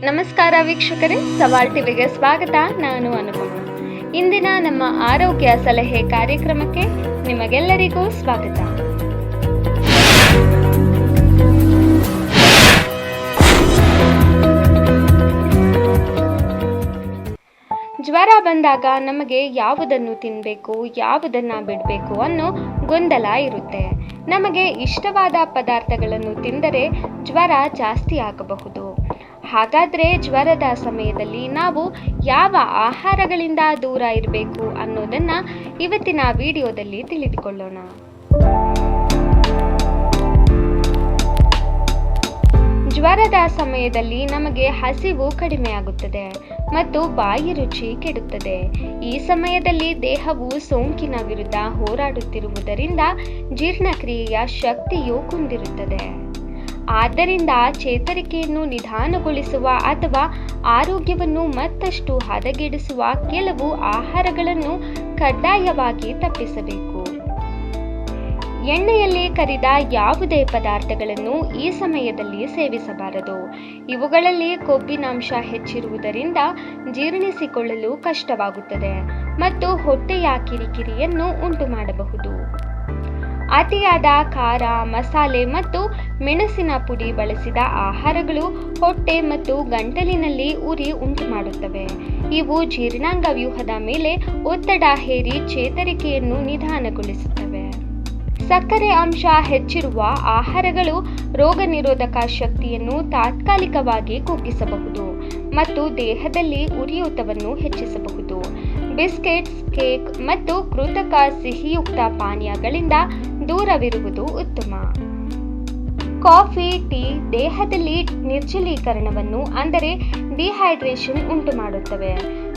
ನಮಸ್ಕಾರ ವೀಕ್ಷಕರೇ, ಸವಾಲ್ ಟಿವಿಗೆ ಸ್ವಾಗತ. ನಾನು ಅನುಪಮ. ಇಂದಿನ ನಮ್ಮ ಆರೋಗ್ಯ ಸಲಹೆ ಕಾರ್ಯಕ್ರಮಕ್ಕೆ ನಿಮಗೆಲ್ಲರಿಗೂ ಸ್ವಾಗತ. ಜ್ವರ ಬಂದಾಗ ನಮಗೆ ಯಾವುದನ್ನು ತಿನ್ನಬೇಕು, ಯಾವುದನ್ನು ಬಿಡಬೇಕು ಅನ್ನೋ ಗೊಂದಲ ಇರುತ್ತೆ. ನಮಗೆ ಇಷ್ಟವಾದ ಪದಾರ್ಥಗಳನ್ನು ತಿಂದರೆ ಜ್ವರ ಜಾಸ್ತಿ ಆಗಬಹುದು. ಹಾಗಾದರೆ ಜ್ವರದ ಸಮಯದಲ್ಲಿ ನಾವು ಯಾವ ಆಹಾರಗಳಿಂದ ದೂರ ಇರಬೇಕು ಅನ್ನೋದನ್ನು ಇವತ್ತಿನ ವಿಡಿಯೋದಲ್ಲಿ ತಿಳಿದುಕೊಳ್ಳೋಣ. ಜ್ವರದ ಸಮಯದಲ್ಲಿ ನಮಗೆ ಹಸಿವು ಕಡಿಮೆಯಾಗುತ್ತದೆ ಮತ್ತು ಬಾಯಿ ರುಚಿ ಕೆಡುತ್ತದೆ. ಈ ಸಮಯದಲ್ಲಿ ದೇಹವು ಸೋಂಕಿನ ವಿರುದ್ಧ ಹೋರಾಡುತ್ತಿರುವುದರಿಂದ ಜೀರ್ಣಕ್ರಿಯೆಯ ಶಕ್ತಿಯು ಕುಂದಿರುತ್ತದೆ. ಆದ್ದರಿಂದ ಚೇತರಿಕೆಯನ್ನು ನಿಧಾನಗೊಳಿಸುವ ಅಥವಾ ಆರೋಗ್ಯವನ್ನು ಮತ್ತಷ್ಟು ಹದಗೆಡಿಸುವ ಕೆಲವು ಆಹಾರಗಳನ್ನು ಕಡ್ಡಾಯವಾಗಿ ತಪ್ಪಿಸಬೇಕು. ಎಣ್ಣೆಯಲ್ಲಿ ಕರಿದ ಯಾವುದೇ ಪದಾರ್ಥಗಳನ್ನು ಈ ಸಮಯದಲ್ಲಿ ಸೇವಿಸಬಾರದು. ಇವುಗಳಲ್ಲಿ ಕೊಬ್ಬಿನಾಂಶ ಹೆಚ್ಚಿರುವುದರಿಂದ ಜೀರ್ಣಿಸಿಕೊಳ್ಳಲು ಕಷ್ಟವಾಗುತ್ತದೆ ಮತ್ತು ಹೊಟ್ಟೆಯ ಕಿರಿಕಿರಿಯನ್ನು ಉಂಟು ಮಾಡಬಹುದು. ಅತಿಯಾದ ಖಾರ, ಮಸಾಲೆ ಮತ್ತು ಮೆಣಸಿನ ಪುಡಿ ಬಳಸಿದ ಆಹಾರಗಳು ಹೊಟ್ಟೆ ಮತ್ತು ಗಂಟಲಿನಲ್ಲಿ ಉರಿ ಉಂಟು ಮಾಡುತ್ತವೆ. ಇವು ಜೀರ್ಣಾಂಗ ವ್ಯೂಹದ ಮೇಲೆ ಒತ್ತಡ ಹೇರಿ ಚೇತರಿಕೆಯನ್ನು ನಿಧಾನಗೊಳಿಸುತ್ತವೆ. ಸಕ್ಕರೆ ಅಂಶ ಹೆಚ್ಚಿರುವ ಆಹಾರಗಳು ರೋಗ ನಿರೋಧಕ ಶಕ್ತಿಯನ್ನು ತಾತ್ಕಾಲಿಕವಾಗಿ ಕುಗ್ಗಿಸಬಹುದು ಮತ್ತು ದೇಹದಲ್ಲಿ ಉರಿಯೂತವನ್ನು ಹೆಚ್ಚಿಸಬಹುದು. ಬಿಸ್ಕೆಟ್ಸ್, ಕೇಕ್ ಮತ್ತು ಕೃತಕ ಸಿಹಿಯುಕ್ತ ಪಾನೀಯಗಳಿಂದ ದೂರವಿರುವುದು ಉತ್ತಮ. ಕಾಫಿ, ಟೀ ದೇಹದಲ್ಲಿ ನಿರ್ಜಲೀಕರಣವನ್ನು ಅಂದರೆ ಡಿಹೈಡ್ರೇಷನ್ ಉಂಟು ಮಾಡುತ್ತವೆ.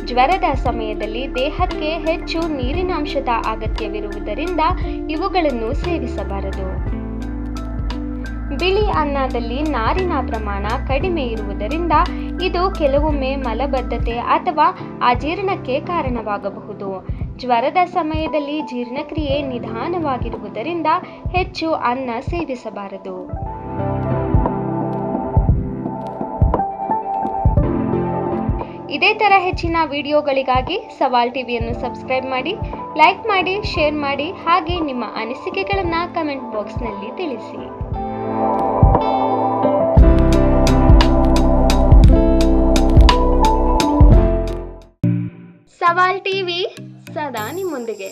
ಜ್ವರದ ಸಮಯದಲ್ಲಿ ದೇಹಕ್ಕೆ ಹೆಚ್ಚು ನೀರಿನಾಂಶದ ಅಗತ್ಯವಿರುವುದರಿಂದ ಇವುಗಳನ್ನು ಸೇವಿಸಬಾರದು. ಬಿಳಿ ಅನ್ನದಲ್ಲಿ ನಾರಿನ ಪ್ರಮಾಣ ಕಡಿಮೆ ಇರುವುದರಿಂದ ಇದು ಕೆಲವೊಮ್ಮೆ ಮಲಬದ್ಧತೆ ಅಥವಾ ಅಜೀರ್ಣಕ್ಕೆ ಕಾರಣವಾಗಬಹುದು. ಜ್ವರದ ಸಮಯದಲ್ಲಿ ಜೀರ್ಣಕ್ರಿಯೆ ನಿಧಾನವಾಗಿರುವುದರಿಂದ ಹೆಚ್ಚು ಅನ್ನ ಸೇವಿಸಬಾರದು. ಇದೇ ಥರ ಹೆಚ್ಚಿನ ವಿಡಿಯೋಗಳಿಗಾಗಿ ಸವಾಲ್ ಟಿವಿಯನ್ನು ಸಬ್ಸ್ಕ್ರೈಬ್ ಮಾಡಿ, ಲೈಕ್ ಮಾಡಿ, ಶೇರ್ ಮಾಡಿ, ಹಾಗೆ ನಿಮ್ಮ ಅನಿಸಿಕೆಗಳನ್ನು ಕಮೆಂಟ್ ಬಾಕ್ಸ್ನಲ್ಲಿ ತಿಳಿಸಿ. ಸವಾಲ್ ಟಿವಿ ಸದಾ ನಿಮ್ಮೊಂದಿಗೆ.